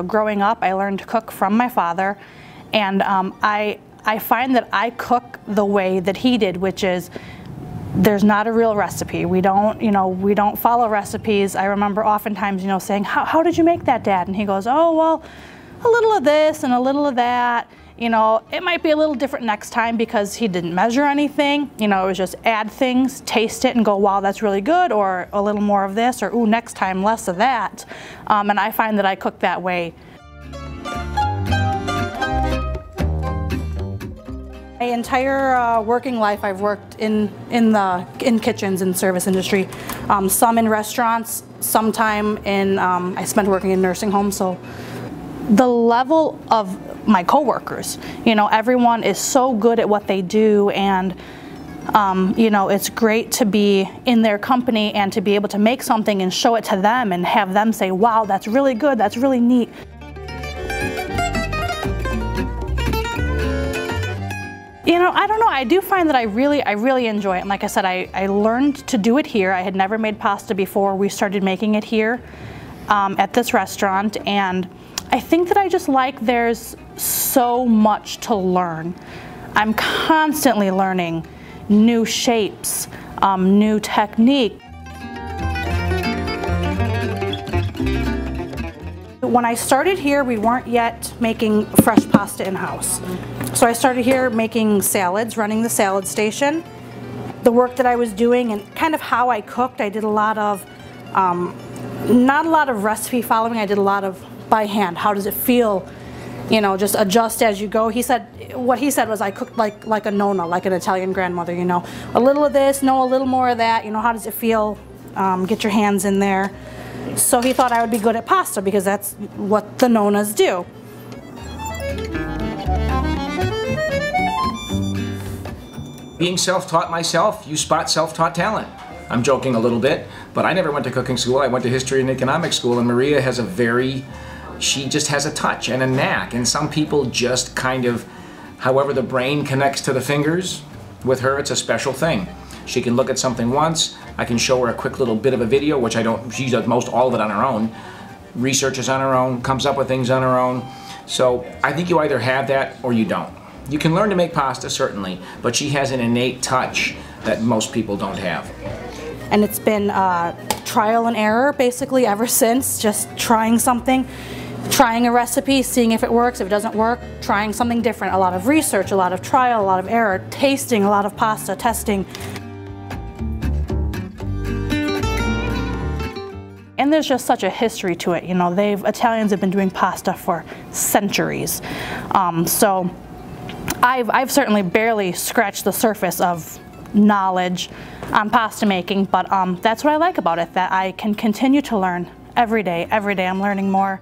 growing up, I learned to cook from my father, and I find that I cook the way that he did, which is there's not a real recipe. We don't follow recipes. I remember oftentimes, saying, how did you make that, Dad? And he goes, oh, well, a little of this and a little of that. It might be a little different next time because he didn't measure anything. It was just add things, taste it, and go, wow, that's really good, or a little more of this, or ooh, next time less of that. And I find that I cook that way. My entire working life, I've worked in kitchens in service industry, some in restaurants, sometime in I spent working in nursing homes. So the level of my coworkers, everyone is so good at what they do, and it's great to be in their company and to be able to make something and show it to them and have them say, wow, that's really good, that's really neat. I don't know, I do find that I really enjoy it. And like I said, I learned to do it here. I had never made pasta before we started making it here at this restaurant, and I think that I just there's so much to learn. I'm constantly learning new shapes, new technique. When I started here, we weren't yet making fresh pasta in-house. So I started here making salads, running the salad station. The work that I was doing and kind of how I cooked, I did a lot of, not a lot of recipe following, I did a lot of by hand. How does it feel? Just adjust as you go. What he said was I cooked like a nonna, like an Italian grandmother, A little of this, a little more of that, how does it feel? Get your hands in there. So he thought I would be good at pasta because that's what the nonnas do. Being self-taught myself, you spot self-taught talent. I'm joking a little bit, but I never went to cooking school. I went to history and economics school, and Maria has she just has a touch and a knack, and some people just kind of, however the brain connects to the fingers, with her it's a special thing. She can look at something once, I can show her a quick little bit of a video, which she does all of it on her own, researches on her own, comes up with things on her own. So I think you either have that or you don't. You can learn to make pasta, certainly, but she has an innate touch that most people don't have. And it's been trial and error, basically, ever since, just trying something, trying a recipe, seeing if it works. If it doesn't work, trying something different. A lot of research, a lot of trial, a lot of error, tasting a lot of pasta, testing. And there's just such a history to it. Italians have been doing pasta for centuries. So I've certainly barely scratched the surface of knowledge on pasta making, but that's what I like about it, that I can continue to learn every day. Every day I'm learning more